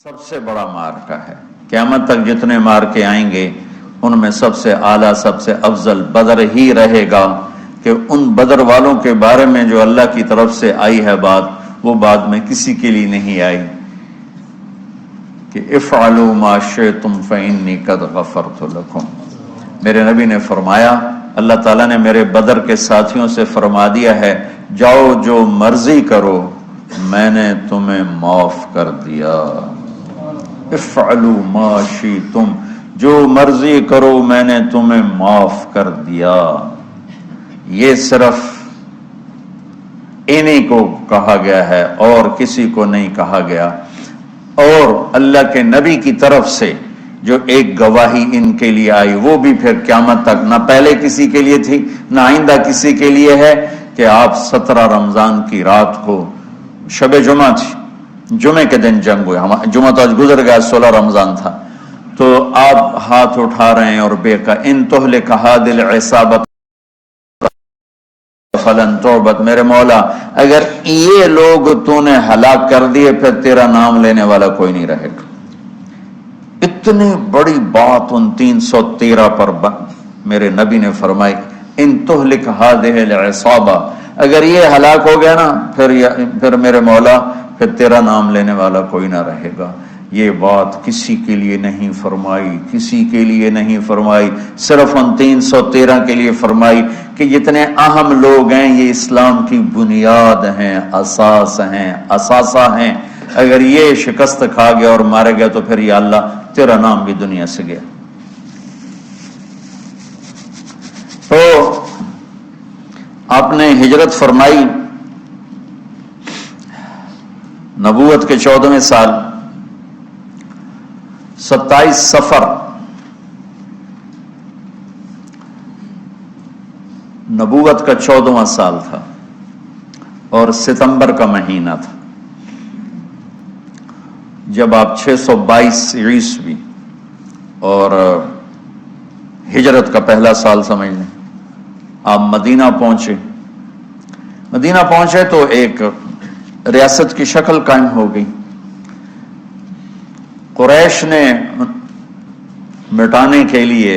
سب سے بڑا معرکہ ہے۔ قیامت تک جتنے معرکے آئیں گے ان میں سب سے اعلیٰ سب سے افضل بدر ہی رہے گا کہ ان بدر والوں کے بارے میں جو اللہ کی طرف سے آئی ہے بات، وہ بعد میں کسی کے لیے نہیں آئی کہ افعلوا ما شئتم فإنی قد غفرت لکم۔ میرے نبی نے فرمایا، اللہ تعالیٰ نے میرے بدر کے ساتھیوں سے فرما دیا ہے، جاؤ جو مرضی کرو میں نے تمہیں معاف کر دیا۔ افعلوا ما شئتم، جو مرضی کرو میں نے تمہیں معاف کر دیا۔ یہ صرف انہی کو کہا گیا ہے اور کسی کو نہیں کہا گیا، اور اللہ کے نبی کی طرف سے جو ایک گواہی ان کے لیے آئی وہ بھی پھر قیامت تک نہ پہلے کسی کے لیے تھی نہ آئندہ کسی کے لیے ہے کہ آپ 17 رمضان کی رات کو، شب جمعہ تھی، جمعے کے دن جنگ ہوئے، جمعہ تو آج گزر گیا، 16 رمضان تھا، تو آپ ہاتھ اٹھا رہے ہیں اور بے کا ان تہلک هذه العصابۃ فلن تعبد، میرے مولا اگر یہ لوگ تو نے ہلاک کر دیے پھر تیرا نام لینے والا کوئی نہیں رہے گا۔ اتنی بڑی بات ان 313 پر میرے نبی نے فرمائی، ان تہلک هذه العصابہ، اگر یہ ہلاک ہو گیا نا پھر میرے مولا پھر تیرا نام لینے والا کوئی نہ رہے گا۔ یہ بات کسی کے لیے نہیں فرمائی، کسی کے لیے نہیں فرمائی، صرف ان 313 کے لیے فرمائی کہ جتنے اہم لوگ ہیں یہ اسلام کی بنیاد ہیں، اساس ہیں، اثاثہ ہیں، اگر یہ شکست کھا گیا اور مارے گیا تو پھر یا اللہ تیرا نام بھی دنیا سے گیا۔ تو آپ نے ہجرت فرمائی نبوت کے 14ویں سال، 27 صفر نبوت کا 14واں سال تھا اور ستمبر کا مہینہ تھا، جب آپ 622 عیسوی اور ہجرت کا پہلا سال سمجھ لیں، آپ مدینہ پہنچے تو ایک ریاست کی شکل قائم ہو گئی۔ قریش نے مٹانے کے لیے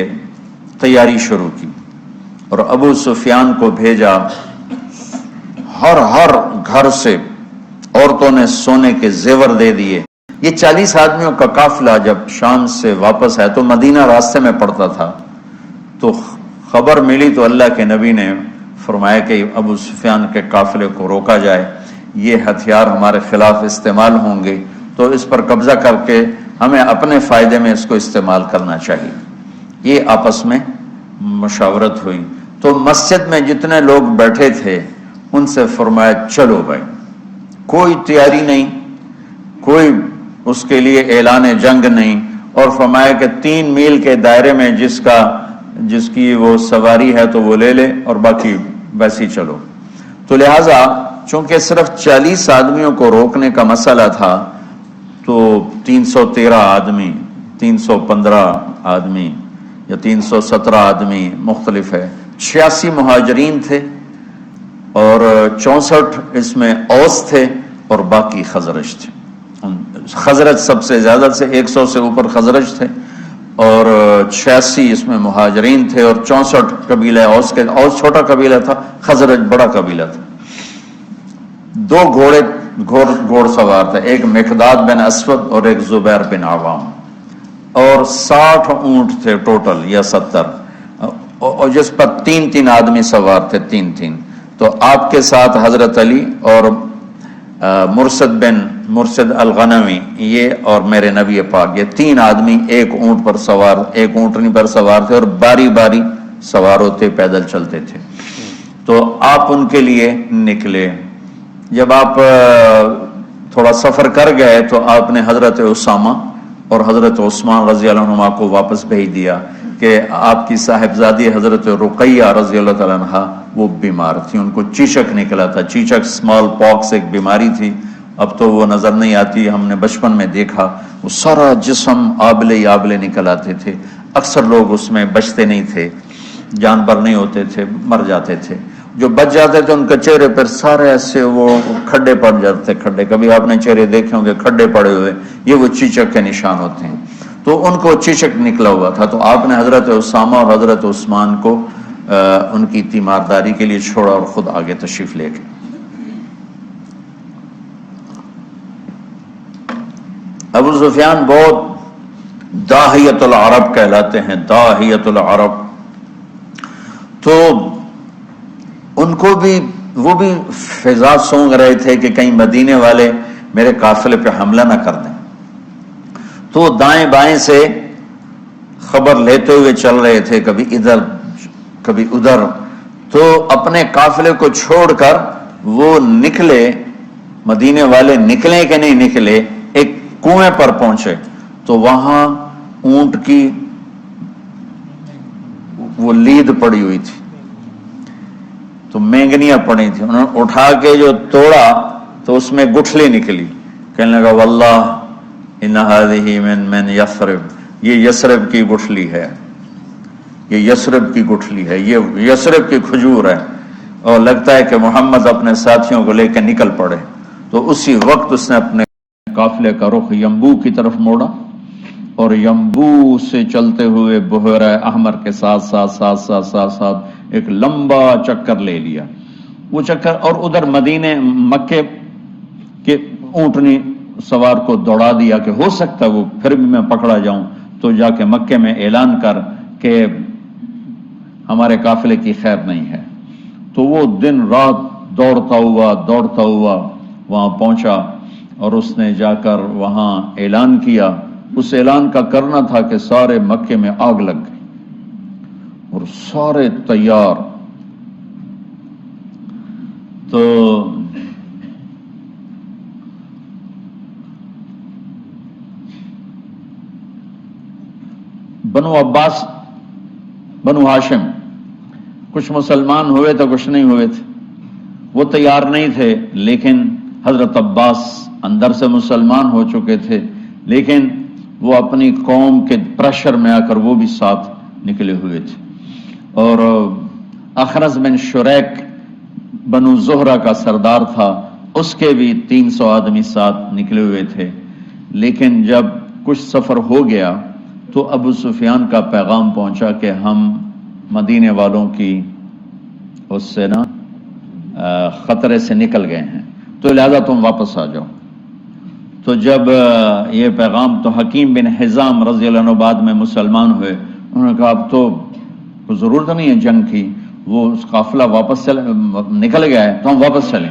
تیاری شروع کی اور ابو سفیان کو بھیجا، ہر گھر سے عورتوں نے سونے کے زیور دے دیے۔ یہ 40 آدمیوں کا قافلہ جب شام سے واپس آئے تو مدینہ راستے میں پڑتا تھا، تو خبر ملی تو اللہ کے نبی نے فرمایا کہ ابو سفیان کے قافلے کو روکا جائے، یہ ہتھیار ہمارے خلاف استعمال ہوں گے تو اس پر قبضہ کر کے ہمیں اپنے فائدے میں اس کو استعمال کرنا چاہیے۔ یہ آپس میں مشاورت ہوئی تو مسجد میں جتنے لوگ بیٹھے تھے ان سے فرمایا چلو بھائی، کوئی تیاری نہیں، کوئی اس کے لیے اعلان جنگ نہیں، اور فرمایا کہ 3 میل کے دائرے میں جس کی وہ سواری ہے تو وہ لے لے اور باقی ویسے ہی چلو۔ تو لہٰذا چونکہ صرف 40 آدمیوں کو روکنے کا مسئلہ تھا تو 313 آدمی، 315 آدمی یا 317 آدمی مختلف ہے، 86 مہاجرین تھے اور 64 اس میں اوس تھے اور باقی خزرج تھے۔ خزرج سب سے زیادہ سے 100 سے اوپر خزرج تھے اور 86 اس میں مہاجرین تھے اور 64 قبیلہ اوس کے، اوس چھوٹا قبیلہ تھا، خزرج بڑا قبیلہ تھا۔ 2 گھوڑ سوار تھے، ایک مقداد بن اسود اور ایک زبیر بن عوام، اور 60 اونٹ تھے ٹوٹل یا 70، اور جس پر 3 آدمی سوار تھے، 3۔ تو آپ کے ساتھ حضرت علی اور مرشد الغنوی، یہ اور میرے نبی پاک، یہ 3 آدمی ایک اونٹ پر سوار، ایک اونٹنی پر سوار تھے اور باری باری سوار ہوتے پیدل چلتے تھے۔ تو آپ ان کے لیے نکلے۔ جب آپ تھوڑا سفر کر گئے تو آپ نے حضرت اسامہ اور حضرت عثمان رضی اللہ عنہ کو واپس بھیج دیا کہ آپ کی صاحبزادی حضرت رقیہ رضی اللہ تعالیٰ عنہ وہ بیمار تھی، ان کو چیچک نکلا تھا، چیچک اسمال پاکس ایک بیماری تھی، اب تو وہ نظر نہیں آتی، ہم نے بچپن میں دیکھا، وہ سارا جسم آبلے نکل آتے تھے، اکثر لوگ اس میں بچتے نہیں تھے، جانبر نہیں ہوتے تھے، مر جاتے تھے۔ جو بچ جاتے تھے ان کے چہرے پر سارے ایسے وہ کھڈے پڑ جاتے تھے. کھڈے کبھی آپ نے چہرے دیکھے ہوں گے کھڈے پڑے ہوئے, یہ وہ چیچک کے نشان ہوتے ہیں. تو ان کو چیچک نکلا ہوا تھا. تو آپ نے حضرت اسامہ اور حضرت عثمان کو ان کی تیمارداری کے لیے چھوڑا اور خود آگے تشریف لے گئے. ابو سفیان بہت داہیت العرب کہلاتے ہیں, داہیت العرب. تو ان کو بھی وہ بھی فضا سونگ رہے تھے کہ کہیں مدینے والے میرے قافلے پہ حملہ نہ کر دیں. تو دائیں بائیں سے خبر لیتے ہوئے چل رہے تھے, کبھی ادھر کبھی ادھر. تو اپنے قافلے کو چھوڑ کر وہ نکلے, مدینے والے نکلے کہ نہیں نکلے, ایک کنویں پر پہنچے. تو وہاں اونٹ کی وہ لید پڑی ہوئی تھی, تو مینگنیاں پڑی تھی. انہوں نے اٹھا کے جو توڑا تو اس میں گٹھلی نکلی. کہنے لگا واللہ ان هذه من یثرب, یہ یثرب کی گٹھلی ہے, یہ یثرب کی گٹھلی ہے, یہ یثرب کی کھجور ہے. اور لگتا ہے کہ محمد اپنے ساتھیوں کو لے کے نکل پڑے. تو اسی وقت اس نے اپنے قافلے کا رخ ینبوع کی طرف موڑا اور ینبوع سے چلتے ہوئے بحیرہ احمر کے ساتھ ساتھ ایک لمبا چکر لے لیا. وہ چکر اور ادھر مدینے مکے کے اونٹنی سوار کو دوڑا دیا کہ ہو سکتا ہے وہ پھر بھی میں پکڑا جاؤں, تو جا کے مکے میں اعلان کر کہ ہمارے قافلے کی خیر نہیں ہے. تو وہ دن رات دوڑتا ہوا وہاں پہنچا اور اس نے جا کر وہاں اعلان کیا. اس اعلان کا کرنا تھا کہ سارے مکے میں آگ لگ گئی اور سارے تیار. تو بنو عباس بنو ہاشم کچھ مسلمان ہوئے تھے کچھ نہیں ہوئے تھے, وہ تیار نہیں تھے. لیکن حضرت عباس اندر سے مسلمان ہو چکے تھے, لیکن وہ اپنی قوم کے پریشر میں آ کر وہ بھی ساتھ نکلے ہوئے تھے. اور اخرس بن شریک بنو زہرہ کا سردار تھا, اس کے بھی 300 آدمی ساتھ نکلے ہوئے تھے. لیکن جب کچھ سفر ہو گیا تو ابو سفیان کا پیغام پہنچا کہ ہم مدینے والوں کی اس سے نا خطرے سے نکل گئے ہیں, تو لہذا تم واپس آ جاؤ. تو جب یہ پیغام, تو حکیم بن حزام رضی اللہ عنہ بعد میں مسلمان ہوئے. انہوں نے کہا اب تو کوئی ضرورت نہیں ہے جنگ کی, وہ قافلہ واپس نکل گیا ہے تو ہم واپس چلیں.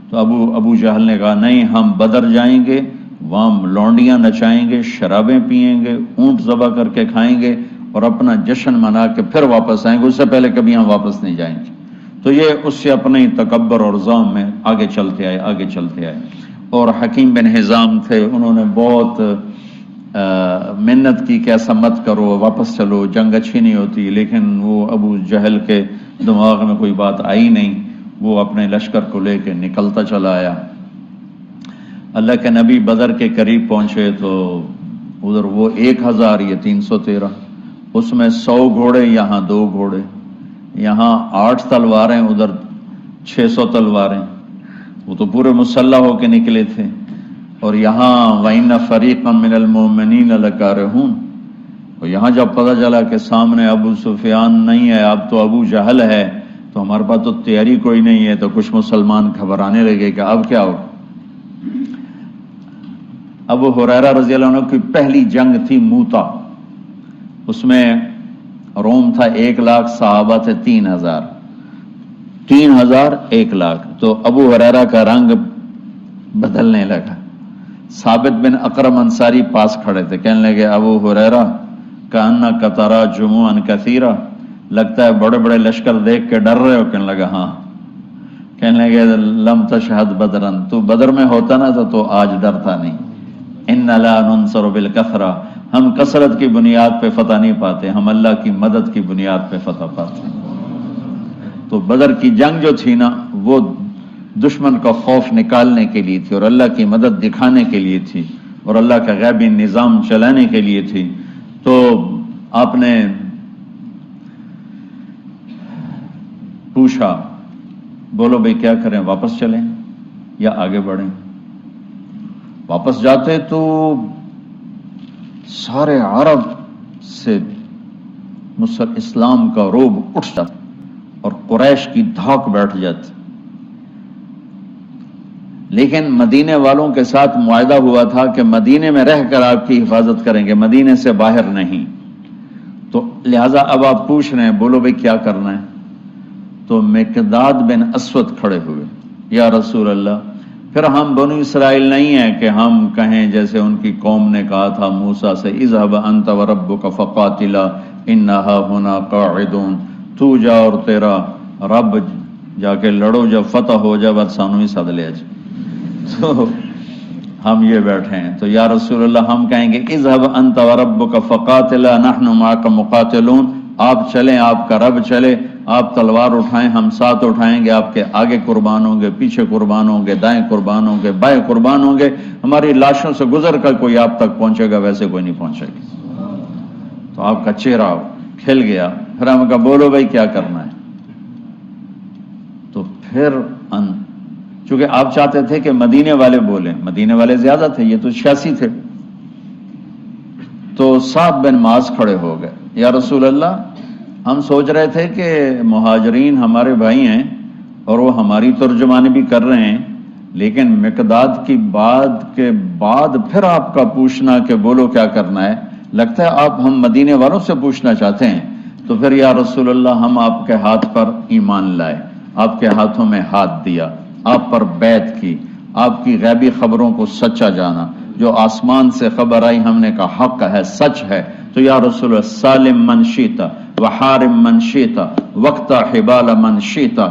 تو ابو جہل نے کہا نہیں, ہم بدر جائیں گے, وہاں لونڈیاں نچائیں گے, شرابیں پئیں گے, اونٹ ذبح کر کے کھائیں گے اور اپنا جشن منا کے پھر واپس آئیں گے, اس سے پہلے کبھی ہم واپس نہیں جائیں گے. تو یہ اس سے اپنے تکبر اور ظلم میں آگے چلتے آئے. اور حکیم بن حزام تھے, انہوں نے بہت محنت کی کہ ایسا مت کرو, واپس چلو, جنگ اچھی نہیں ہوتی. لیکن وہ ابو جہل کے دماغ میں کوئی بات آئی نہیں, وہ اپنے لشکر کو لے کے نکلتا چلا آیا. اللہ کے نبی بدر کے قریب پہنچے تو ادھر وہ 1000 یہ 313, اس میں 100 گھوڑے, یہاں 2 گھوڑے, یہاں 8 تلواریں, ادھر 600 تلواریں. وہ تو پورے مسلح ہو کے نکلے تھے. اور یہاں وَإِنَّ فَرِيقًا مِّنَ الْمُؤْمِنِينَ لَكَارِهُونَ, اور یہاں جب پتہ چلا کہ سامنے ابو سفیان نہیں ہے, اب تو ابو جہل ہے, تو ہمارے پاس تو تیاری کوئی نہیں ہے. تو کچھ مسلمان گھبرانے لگے کہ اب کیا ہو. ابو ہریرہ رضی اللہ عنہ کی پہلی جنگ تھی موتا, اس میں روم تھا 1,00,000, صحابہ تھے 3,000, 1 لاکھ. تو ابو ہریرہ کا رنگ بدلنے لگا. ثابت بن اقرم انصاری پاس کھڑے تھے, کہنے لگے ابو ہریرہ کأنک تری جموعا کثیرا, لگتا ہے بڑے بڑے لشکر دیکھ کے ڈر رہے ہو. کہنے لگا ہاں. کہنے لگے لم تشہد بدرن, تو بدر میں ہوتا نہ تھا تو آج ڈرتا نہیں. ان لا ننصر بالکثرہ, ہم کثرت کی بنیاد پہ فتح نہیں پاتے, ہم اللہ کی مدد کی بنیاد پہ فتح پاتے ہیں. تو بدر کی جنگ جو تھی نا, وہ دشمن کا خوف نکالنے کے لیے تھی اور اللہ کی مدد دکھانے کے لیے تھی اور اللہ کا غیبی نظام چلانے کے لیے تھی. تو آپ نے پوچھا بولو بھئی کیا کریں، واپس چلیں یا آگے بڑھیں؟ واپس جاتے تو سارے عرب سے اسلام کا روب اٹھ جاتا اور قریش کی دھاک بیٹھ جاتی، لیکن مدینے والوں کے ساتھ معاہدہ ہوا تھا کہ مدینے میں رہ کر آپ کی حفاظت کریں گے، مدینے سے باہر نہیں، تو لہٰذا اب آپ پوچھ رہے ہیں بولو بھئی کیا کرنا ہے؟ تو مقداد بن اسود کھڑے ہوئے، یا رسول اللہ پھر ہم بنو اسرائیل نہیں ہیں کہ ہم کہیں جیسے ان کی قوم نے کہا تھا موسیٰ سے اذهب انت وربک فقاتلا انہا ہنا قاعدون، تو جا اور تیرا رب جا کے لڑو، جب فتح ہو جا بس سانو ہی سد لیا جی، تو ہم یہ بیٹھے ہیں۔ تو یا رسول اللہ ہم کہیں گے اذهب انت وربک فقاتلا نحن معک مقاتلون، آپ چلیں، آپ کا رب چلے، آپ تلوار اٹھائیں، ہم ساتھ اٹھائیں گے، آپ کے آگے قربان ہوں گے، پیچھے قربان ہوں گے، دائیں قربان ہوں گے، بائیں قربان ہوں گے، ہماری لاشوں سے گزر کر کوئی آپ تک پہنچے گا، ویسے کوئی نہیں پہنچے گا۔ تو آپ کا چہرہ کھل گیا، پھر ہم کہا بولو بھائی کیا کرنا ہے؟ تو پھر چونکہ آپ چاہتے تھے کہ مدینے والے بولیں، مدینے والے زیادہ تھے، یہ تو 86 تھے، تو سعد بن معاذ کھڑے ہو گئے، یا رسول اللہ ہم سوچ رہے تھے کہ مہاجرین ہمارے بھائی ہیں اور وہ ہماری ترجمانی بھی کر رہے ہیں، لیکن مقداد کی بات کے بعد پھر آپ کا پوچھنا کہ بولو کیا کرنا ہے، لگتا ہے آپ ہم مدینے والوں سے پوچھنا چاہتے ہیں۔ تو پھر یا رسول اللہ ہم آپ کے ہاتھ پر ایمان لائے، آپ کے ہاتھوں میں ہاتھ دیا، آپ پر بیعت کی، آپ کی غیبی خبروں کو سچا جانا، جو آسمان سے خبر آئی ہم نے کہا حق ہے، سچ ہے، تو یا رسول اللہ سالم من شیتا وحارم من شیتا وقت حبال من شیتا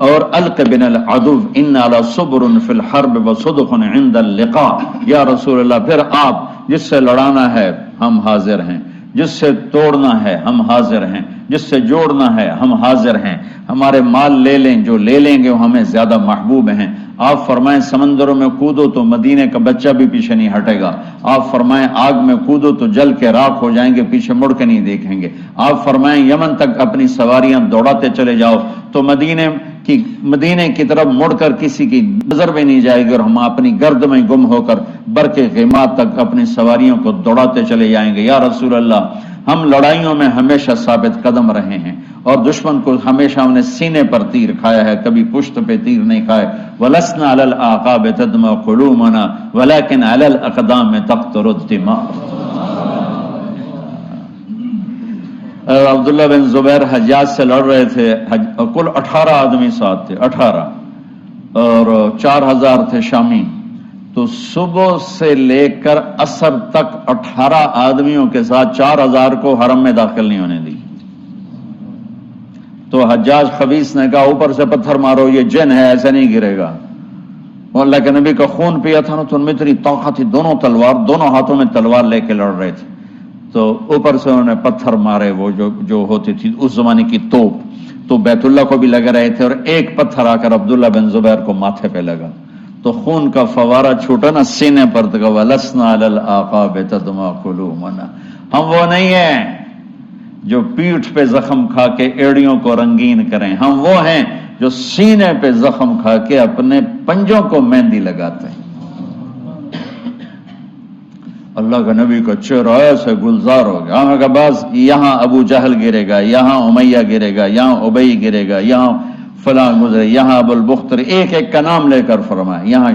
اور الق بن العدو ان علی صبر فی الحرب وصدق عند اللقاء، یا رسول اللہ پھر آپ جس سے لڑانا ہے ہم حاضر ہیں، جس سے توڑنا ہے ہم حاضر ہیں، جس سے جوڑنا ہے ہم حاضر ہیں، ہمارے مال لے لیں، جو لے لیں گے وہ ہمیں زیادہ محبوب ہیں، آپ فرمائیں سمندروں میں کودو تو مدینے کا بچہ بھی پیچھے نہیں ہٹے گا، آپ فرمائیں آگ میں کودو تو جل کے راکھ ہو جائیں گے، پیچھے مڑ کے نہیں دیکھیں گے، آپ فرمائیں یمن تک اپنی سواریاں دوڑاتے چلے جاؤ تو مدینے کی طرف مڑ کر کسی کی نظر بھی نہیں جائے گی، اور ہم اپنی گرد میں گم ہو کر برق غیمات تک اپنی سواریوں کو دوڑاتے چلے جائیں گے۔ یا رسول اللہ ہم لڑائیوں میں ہمیشہ ثابت قدم رہے ہیں اور دشمن کو ہمیشہ ہم نے سینے پر تیر کھایا ہے، کبھی پشت پہ تیر نہیں کھائے۔ وَلَسْنَا عَلَى الْأَعْقَابِ تَدْمَعُ قُلُوبُنَا وَلَكِنْ عَلَى الْأَقْدَامِ تَقْطُرُ الدِّمَاءُ۔ عبداللہ بن زبیر حجاج سے لڑ رہے تھے، کل 18 آدمی ساتھ تھے، 18 اور 4000 تھے شامی، تو صبح سے لے کر عصر تک 18 آدمیوں کے ساتھ 4000 کو حرم میں داخل نہیں ہونے دی۔ تو حجاج خبیث نے کہا اوپر سے پتھر مارو، یہ جن ہے، ایسے نہیں گرے گا۔ وہ اللہ کے نبی کا خون پیا تھا نا، تو ان میں اتنی طاقت تھی، دونوں ہاتھوں میں تلوار لے کے لڑ رہے تھے، تو اوپر سے انہوں نے پتھر مارے، وہ جو ہوتی تھی اس زمانے کی توپ، تو بیت اللہ کو بھی لگ رہے تھے، اور ایک پتھر آ کر عبداللہ بن زبیر کو ماتھے پہ لگا، تو خون کا فوارہ چھوٹا نا سینے پر، تو وَلَسْنَا عَلَى الْأَعْقَابِ تَدْمَعُ قُلُوبُنَا، ہم وہ نہیں ہیں جو پیٹھ پہ زخم کھا کے ایڑیوں کو رنگین کریں، ہم وہ ہیں جو سینے پہ زخم کھا کے اپنے پنجوں کو مہندی لگاتے ہیں۔ اللہ کا نبی کا چہرہ ایسے گلزار ہو گیا، ہمیں کہا بس یہاں ابو جہل گرے گا، یہاں امیہ گرے گا، یہاں ابی گرے گا، یہاں فلاں گزرے، یہاں ابو البختری، ایک ایک کا نام لے کر فرمایا، یہاں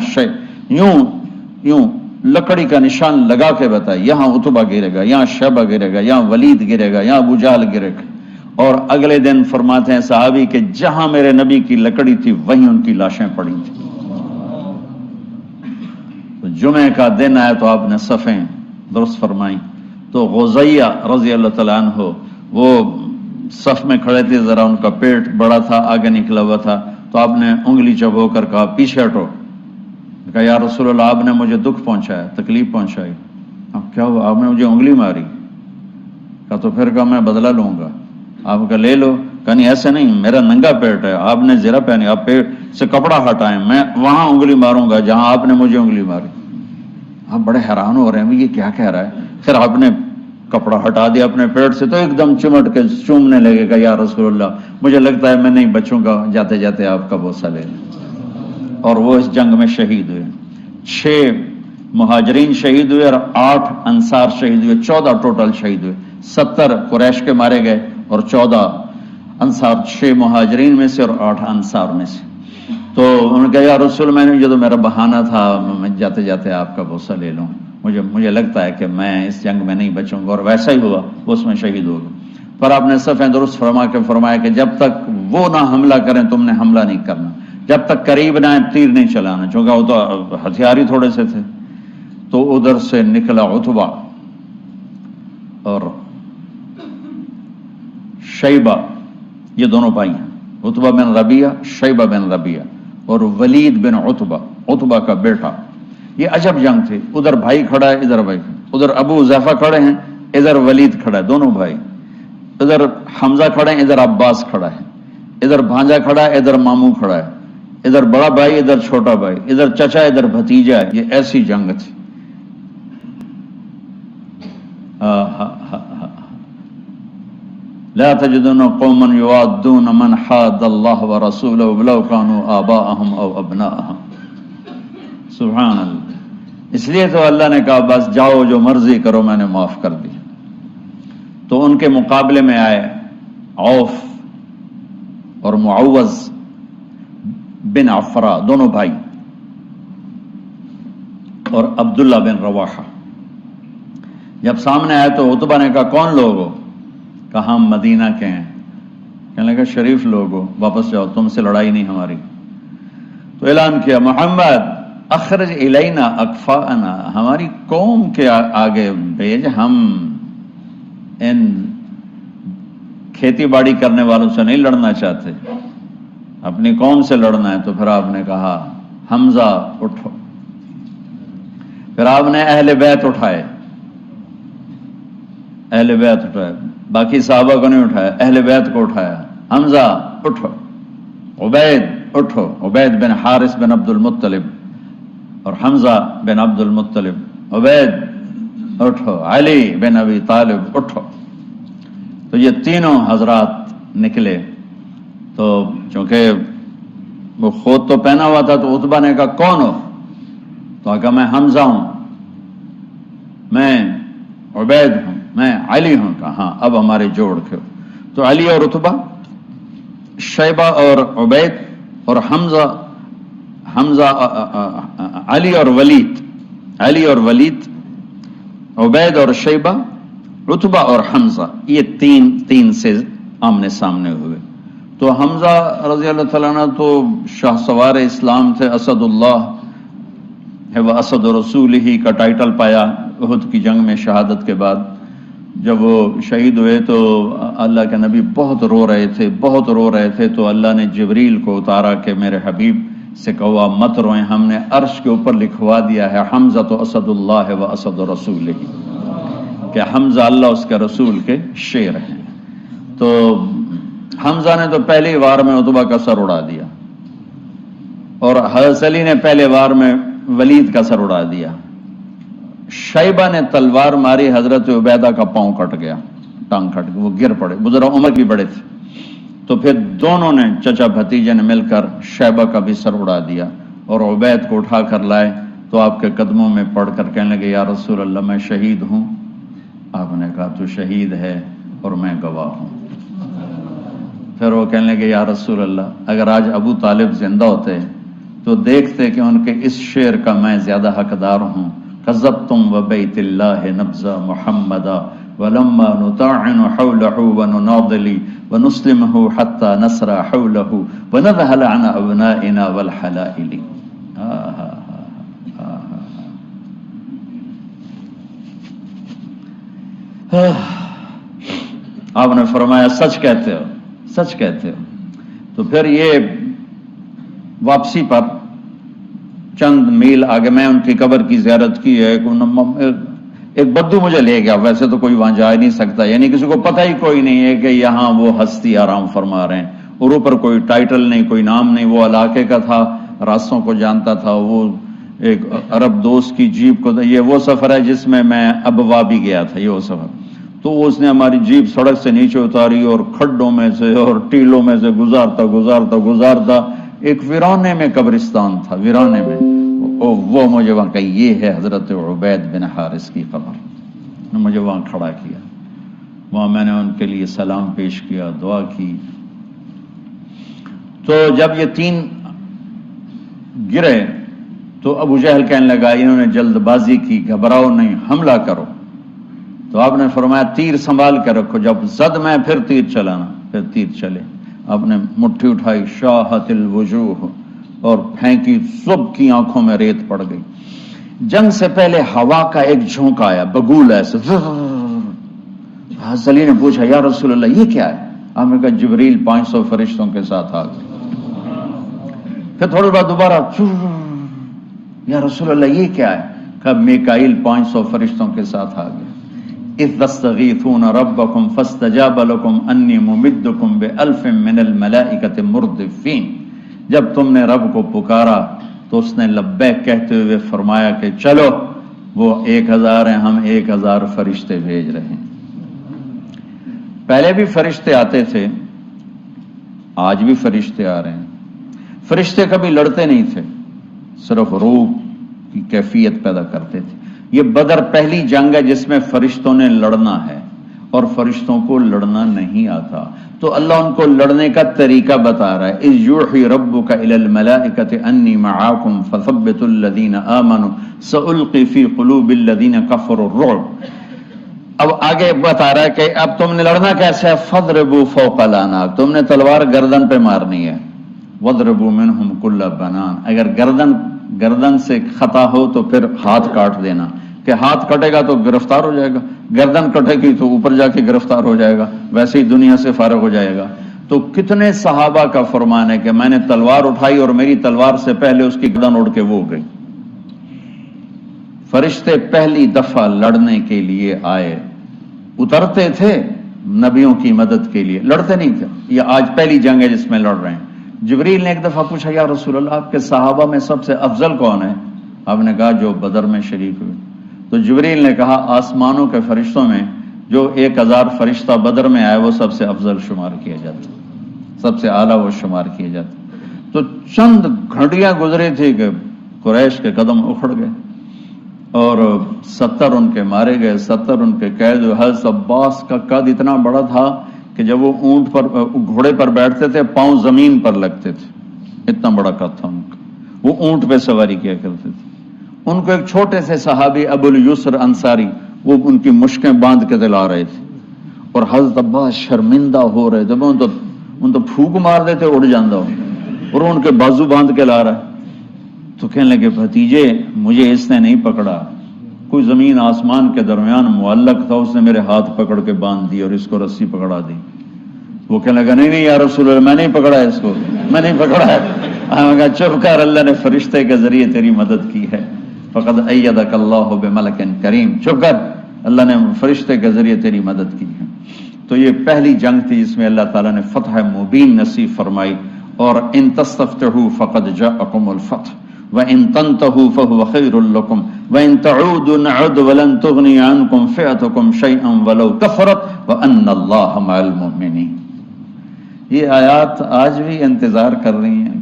یوں لکڑی کا نشان لگا کے بتائے، یہاں عتبہ گرے گا، یہاں شیبہ گرے گا، یہاں ولید گرے گا، یہاں ابو جہل گرے گا۔ اور اگلے دن فرماتے ہیں صحابی کہ جہاں میرے نبی کی لکڑی تھی وہیں ان کی لاشیں پڑی تھیں۔ تو جمعہ کا دن آیا تو آپ نے صفیں درست فرمائی، تو غزیہ رضی اللہ تعالیٰ عنہ وہ صف میں کھڑے تھے، ذرا ان کا پیٹ بڑا تھا، آگے نکلا ہوا تھا، تو آپ نے انگلی چبو کر کہا پیچھے ہٹو، کہا یا رسول اللہ آپ نے مجھے دکھ پہنچایا، تکلیف پہنچائی، اب کیا ہوا؟ آپ نے مجھے انگلی ماری، کہا تو پھر کہا میں بدلہ لوں گا، آپ کا لے لو، کہا نہیں ایسے نہیں، میرا ننگا پیٹ ہے، آپ نے زرہ پہنی، آپ پیٹ سے کپڑا ہٹائیں، میں وہاں انگلی ماروں گا جہاں آپ نے مجھے انگلی ماری۔ آپ بڑے حیران ہو رہے ہیں یہ کیا کہہ رہا ہے؟ پھر آپ نے کپڑا ہٹا دیا اپنے پیٹ سے تو ایک دم چمٹ کے چومنے لگے گا، یا رسول اللہ مجھے لگتا ہے میں نہیں بچوں گا، جاتے جاتے آپ کا بوسہ لے لیں۔ اور وہ اس جنگ میں شہید ہوئے، 6 مہاجرین شہید ہوئے اور 8 انصار شہید ہوئے، 14 ٹوٹل شہید ہوئے، 70 قریش کے مارے گئے اور 14 انصار، 6 مہاجرین میں سے اور 8 انصار میں سے۔ تو انہوں نے کہا یا رسول میں نے یہ تو میرا بہانہ تھا، میں جاتے جاتے آپ کا بوسہ لے لوں، مجھے لگتا ہے کہ میں اس جنگ میں نہیں بچوں گا، اور ویسا ہی ہوا، وہ اس میں شہید ہو گئے۔ پر آپ نے صفیں درست فرمایا کہ جب تک وہ نہ حملہ کریں تم نے حملہ نہیں کرنا، جب تک قریب نہ آئیں تیر نہیں چلانا، چونکہ وہ تو ہتھیار ہی تھوڑے سے تھے۔ تو ادھر سے نکلا عتبہ اور شیبہ، یہ دونوں بھائی ہیں، عتبہ بن ربیعہ، شیبہ بن ربیعہ، اور ولید بن عتبہ، عتبہ کا بیٹا۔ یہ عجب جنگ تھی، ادھر بھائی کھڑا ہے، ادھر بھائی، ادھر ابو حذیفہ کھڑے ہیں، ادھر ولید کھڑا ہے، دونوں بھائی، ادھر حمزہ کھڑے ہیں، ادھر عباس کھڑا ہے، ادھر بھانجا کھڑا ہے، ادھر ماموں کھڑا ہے، ادھر بڑا بھائی، ادھر چھوٹا بھائی، ادھر چچا، ادھر بھتیجا ہے۔ یہ ایسی جنگ تھی۔ لا تجدن قوما يوادون من حاد الله ورسوله ولو كانوا آباءهم او ابناءهم۔ سبحان اللہ۔ اس لیے تو اللہ نے کہا بس جاؤ جو مرضی کرو میں نے معاف کر دی۔ تو ان کے مقابلے میں آئے عوف اور معوذ بن عفرا، دونوں بھائی، اور عبداللہ بن رواحہ۔ جب سامنے آئے تو عتبہ نے کہا کون لوگ ہو؟ کہا ہم مدینہ کے ہیں۔ کہنے لگا شریف لوگ ہو، واپس جاؤ، تم سے لڑائی نہیں ہماری۔ تو اعلان کیا محمد اخرج الینا اکفاءنا، ہماری قوم کے آگے بھیج، ہم ان کھیتی باڑی کرنے والوں سے نہیں لڑنا چاہتے، اپنی قوم سے لڑنا ہے۔ تو پھر آپ نے کہا حمزہ اٹھو، پھر آپ نے اہل بیت اٹھائے، اہل بیت اٹھائے، باقی صحابہ کو نہیں اٹھایا، اہل بیت کو اٹھایا۔ حمزہ اٹھو، عبید اٹھو، عبید بن حارث بن عبد المطلب اور حمزہ بن عبد المطلب، عبید اٹھو، علی بن ابی طالب اٹھو۔ تو یہ تینوں حضرات نکلے۔ تو چونکہ وہ خود تو پہنا ہوا تھا تو عتبہ نے کہا کون ہو؟ تو کہا میں حمزہ ہوں، میں عبید ہوں، میں علی ہوں۔ کہا ہاں اب ہمارے جوڑ کے ہو۔ تو علی اور عتبہ، شیبہ اور عبید، اور حمزہ علی اور ولید، علی اور ولید، عبید اور شیبہ، عتبہ اور حمزہ، یہ تین سے آمنے سامنے ہوئے۔ تو حمزہ رضی اللہ تعالیٰ عنہ تو شاہ سوار اسلام تھے، اسد اللہ ہے وہ اسد رسول ہی کا ٹائٹل پایا احد کی جنگ میں شہادت کے بعد۔ جب وہ شہید ہوئے تو اللہ کے نبی بہت رو رہے تھے، تو اللہ نے جبریل کو اتارا کہ میرے حبیب سے کہا مت روئیں، ہم نے عرش کے اوپر لکھوا دیا ہے حمزہ تو اسد اللہ و اسد رسول ہی، کہ حمزہ اللہ اس کے رسول کے شیر ہیں۔ تو حمزہ نے تو پہلی وار میں عتبہ کا سر اڑا دیا، اور حضرت علی نے پہلے وار میں ولید کا سر اڑا دیا۔ شیبہ نے تلوار ماری، حضرت عبیدہ کا پاؤں کٹ گیا، ٹانگ کٹ گئی، وہ گر پڑے، بزرگ عمر بھی بڑے تھے۔ تو پھر دونوں نے، چچا بھتیجے نے مل کر شیبہ کا بھی سر اڑا دیا، اور عبید کو اٹھا کر لائے تو آپ کے قدموں میں پڑھ کر کہنے لگے یا رسول اللہ میں شہید ہوں۔ آپ نے کہا تو شہید ہے اور میں گواہ ہوں۔ پھر وہ کہنے لگے یا رسول اللہ اگر آج ابو طالب زندہ ہوتے تو دیکھتے کہ ان کے اس شعر کا میں زیادہ حقدار ہوں، کذبتم وبیت اللہ نبذ محمدا ولما نطاعن حولہ ونناضل ونسلمہ حتی نسرى حولہ ونذهل عن ابنائنا والحلائل۔ آپ نے فرمایا سچ کہتے ہو، سچ کہتے ہو۔ تو پھر یہ واپسی پر چند میل آگے میں ان کی قبر کی زیارت کی ہے، ایک بدو مجھے لے گیا، ویسے تو کوئی وہاں جا ہی نہیں سکتا، یعنی کسی کو پتہ ہی کوئی نہیں ہے کہ یہاں وہ ہستی آرام فرما رہے ہیں، اور اوپر کوئی ٹائٹل نہیں، کوئی نام نہیں، وہ علاقے کا تھا، راستوں کو جانتا تھا، وہ ایک عرب دوست کی جیپ کو، یہ وہ سفر ہے جس میں ابوا بھی گیا تھا، یہ وہ سفر۔ تو اس نے ہماری جیپ سڑک سے نیچے اتاری اور کھڈوں میں سے اور ٹیلوں میں سے گزارتا ایک ویرانے میں قبرستان تھا، ویرانے میں، وہ مجھے وہاں کہا یہ ہے حضرت عبید بن حارث کی قبر، مجھے وہاں کھڑا کیا، وہاں میں نے ان کے لیے سلام پیش کیا، دعا کی۔ تو جب یہ تین گرے تو ابو جہل کہنے لگا انہوں نے جلد بازی کی، گھبراؤ نہیں، حملہ کرو۔ تو آپ نے فرمایا تیر سنبھال کے رکھو، جب زد میں پھر تیر چلانا، پھر تیر چلے۔ آپ نے مٹھی اٹھائی، شاہت الوجوہ، اور پھینکی، سب کی آنکھوں میں ریت پڑ گئی۔ جنگ سے پہلے ہوا کا ایک جھونکا آیا، بگول ایسے، حضرت علی نے پوچھا یا رسول اللہ یہ کیا ہے؟ آپ نے کہا جبریل 500 فرشتوں کے ساتھ آ گئے۔ پھر تھوڑی بعد دوبارہ یا رسول اللہ یہ کیا ہے؟ کہا میکائیل 500 فرشتوں کے ساتھ آ گئے۔ اذ تستغیثون ربکم فاستجاب لکم انی ممدکم بألف من الملائکۃ مردفین، جب تم نے رب کو پکارا تو اس نے لبیک کہتے ہوئے فرمایا کہ چلو، وہ 1000 ہیں، ہم 1000 فرشتے بھیج رہے ہیں۔ پہلے بھی فرشتے آتے تھے، آج بھی فرشتے آ رہے ہیں۔ فرشتے کبھی لڑتے نہیں تھے، صرف روح کی کیفیت پیدا کرتے تھے۔ یہ بدر پہلی جنگ ہے جس میں فرشتوں نے لڑنا ہے، اور فرشتوں کو لڑنا نہیں آتا، تو اللہ ان کو لڑنے کا طریقہ بتا رہا ہے۔ اذ یوحی ربک الی الملائکۃ انی معاکم فثبتوا الذین آمنوا سألقی فی قلوب الذین کفروا الرعب۔ اب آگے بتا رہا ہے کہ اب تم نے لڑنا کیسے ہے، فضربوا فوق الاعناق، تم نے تلوار گردن پہ مارنی ہے، وضربوا منہم کل بنان، اگر گردن سے خطا ہو تو پھر ہاتھ کاٹ دینا، کہ ہاتھ کٹے گا تو گرفتار ہو جائے گا، گردن کٹے گی تو اوپر جا کے گرفتار ہو جائے گا، ویسے ہی دنیا سے فارغ ہو جائے گا۔ تو کتنے صحابہ کا فرمان ہے کہ میں نے تلوار اٹھائی اور میری تلوار سے پہلے اس کی گردن اڑ کے وہ گئی۔ فرشتے پہلی دفعہ لڑنے کے لیے آئے، اترتے تھے نبیوں کی مدد کے لیے، لڑتے نہیں تھے۔ یہ آج پہلی جنگ ہے جس میں لڑ رہے ہیں۔ جبریل نے ایک دفعہ پوچھا یا رسول اللہ آپ کے صحابہ میں سب سے افضل کون ہے؟ آپ نے کہا جو بدر میں شریک ہوئے۔ تو جبریل نے کہا آسمانوں کے فرشتوں میں جو 1000 فرشتہ بدر میں آئے وہ سب سے افضل شمار کیا جاتا، سب سے اعلیٰ وہ شمار کیا جاتا۔ تو چند گھڑیاں گزری تھی کہ قریش کے قدم اکھڑ گئے اور 70 ان کے مارے گئے، 70 ان کے قید ہوئے۔ حضرت عباس کا قد اتنا بڑا تھا کہ جب وہ اونٹ پر گھوڑے پر بیٹھتے تھے پاؤں زمین پر لگتے تھے، اتنا بڑا قد تھا ان کا، وہ اونٹ پہ سواری کیا کرتے تھے۔ ان کو ایک چھوٹے سے صحابی ابو الیسر انصاری وہ ان کی مشکیں باندھ کے دلا رہے تھے، اور حضرت عباس شرمندہ ہو رہے تھے، ان تو پھونک مار دیتے اڑ جاندہ ہو، اور ان کے بازو باندھ کے لا رہا ہے۔ تو کہنے لگے بھتیجے مجھے اس نے نہیں پکڑا، کوئی زمین آسمان کے درمیان معلق تھا، اس نے میرے ہاتھ پکڑ کے باندھ دی اور اس کو رسی پکڑا دی۔ وہ کہنے لگا نہیں یا رسول اللہ میں نہیں پکڑا ہے اس کو، میں نہیں پکڑا ہے۔ ہم کہا چپ کر، اللہ نے فرشتے کے ذریعے تیری مدد کی ہے، فقد ایدک اللہ بملک کریم، چپ کر، اللہ نے فرشتے کے ذریعے تیری مدد کی ہے۔ تو یہ پہلی جنگ تھی جس میں اللہ تعالیٰ نے فتح مبین نصیب فرمائی، اور ان تستفتحوا فقد جاءکم الفتح وَإِن تَنْتَهُوا فَهُوَ خَيْرٌ لَكُمْ وَإِن تَعُودُوا نَعُدْ وَلَن تُغْنِيَ عَنْكُمْ فِئَتُكُمْ شَيْئًا وَلَوْ كَثُرَتْ وَأَنَّ اللَّهَ مَعَ الْمُؤْمِنِينَ۔ یہ آیات آج بھی انتظار کر رہی ہیں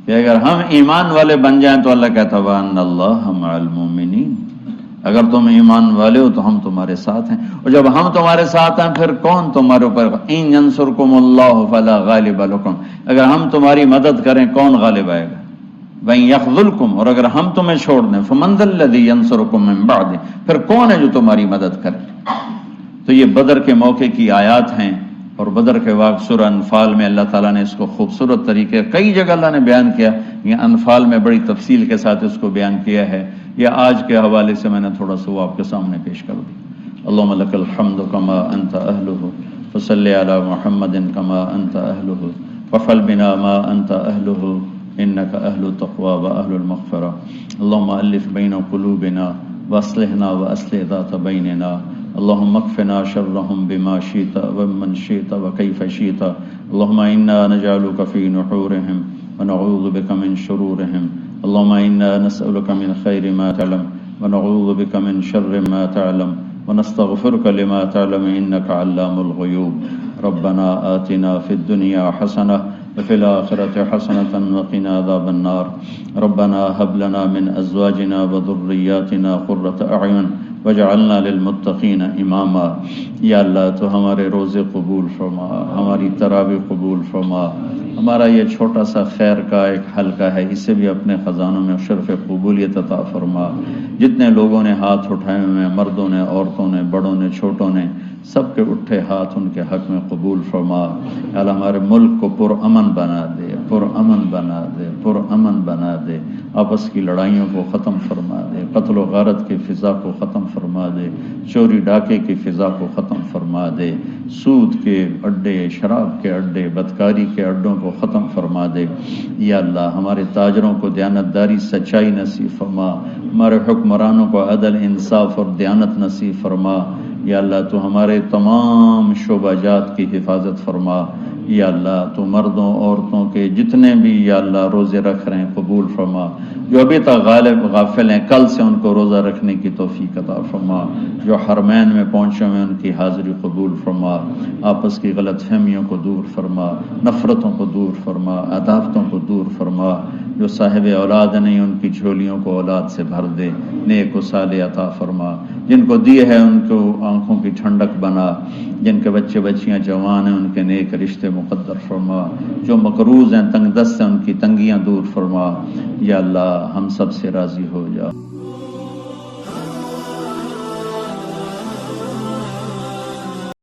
کہ اگر ہم ایمان والے بن جائیں تو اللہ کہتا ہے وَأَنَّ اللَّهَ مَعَ الْمُؤْمِنِينَ، اگر تم ایمان والے ہو تو ہم تمہارے ساتھ ہیں، اور جب ہم تمہارے ساتھ ہیں پھر کون تمہارے اوپر؟ إِن يَنْصُرْكُمُ اللَّهُ فَلَا غَالِبَ لَكُمْ، اگر ہم تمہاری مدد کریں کون غالب آئے گا؟ وَإِن يَخْذُلْكُمْ، اور اگر ہم تمہیں چھوڑ دیں فَمَنْ ذَا الَّذِي يَنْصُرُكُمْ مِنْ بَعْدِهِ، پھر کون ہے جو تمہاری مدد کرے؟ تو یہ بدر کے موقع کی آیات ہیں، اور بدر کے واقع سورہ انفال میں اللہ تعالیٰ نے اس کو خوبصورت طریقے کئی جگہ اللہ نے بیان کیا، یہ انفال میں بڑی تفصیل کے ساتھ اس کو بیان کیا ہے۔ یہ آج کے حوالے سے میں نے تھوڑا سا وہ آپ کے سامنے پیش کر دی۔ اللہم لک الحمد کما انت اہلہ فصلی علی محمد کما انت اہلہ وفعل بنا ما انت اہلہ انک اہل التقوی و اہل المغفرہ۔ اللہم الف بین قلوبنا واصلحنا واصلح ذات بیننا، اللہم اکفنا شرهم بما شئت ومن شئت وکیف شئت، اللہم انا نجعلک فی نحورهم ونعوذ بک من شرورهم، اللہم انا نسألک من خیر ما تعلم ونعوذ بک من شر ما تعلم، ونستغفرك لما تعلم إنك علام الغيوب. ربنا آتنا في الدنيا حسنة وفي الآخرة حسنة وقنا عذاب النار. ربنا هب لنا من أزواجنا وذرياتنا قرة أعين وجعلنا للمتقین اماما. یا اللہ تو ہمارے روزے قبول فرما، ہماری تراویح قبول فرما. ہمارا یہ چھوٹا سا خیر کا ایک حلقہ ہے، اسے بھی اپنے خزانوں میں شرف قبولیت عطا فرما. جتنے لوگوں نے ہاتھ اٹھائے ہوئے ہیں، مردوں نے، عورتوں نے، بڑوں نے، چھوٹوں نے، سب کے اٹھے ہاتھ ان کے حق میں قبول فرما. یا اللہ ہمارے ملک کو پرامن بنا دے، پرامن بنا دے، پرامن بنا دے. آپس کی لڑائیوں کو ختم فرما دے، قتل و غارت کی فضا کو ختم فرما دے، چوری ڈاکے کی فضا کو ختم فرما دے، سود کے اڈے، شراب کے اڈے، بدکاری کے اڈوں کو ختم فرما دے. یا اللہ ہمارے تاجروں کو دیانتداری، سچائی نصیب فرما. ہمارے حکمرانوں کو عدل، انصاف اور دیانت نصیب فرما. یا اللہ تو ہمارے تمام شعبہ جات کی حفاظت فرما. یا اللہ تو مردوں عورتوں کے جتنے بھی یا اللہ روزے رکھ رہے ہیں قبول فرما. جو ابھی تک غافل ہیں کل سے ان کو روزہ رکھنے کی توفیق عطا فرما. جو حرمین میں پہنچے ہوئے ان کی حاضری قبول فرما. آپس کی غلط فہمیوں کو دور فرما، نفرتوں کو دور فرما، عداوتوں کو دور فرما. جو صاحب اولاد نہیں ان کی جھولیوں کو اولاد سے بھر دے، نیک و صالح عطا فرما. جن کو دیے ہے ان کو آنکھوں کی ٹھنڈک بنا. جن کے بچے بچیاں جوان ہیں ان کے نیک رشتے مقدر فرما. جو مقروض ہیں، تنگ دست ہیں، ان کی تنگیاں دور فرما. یا اللہ ہم سب سے راضی ہو جا.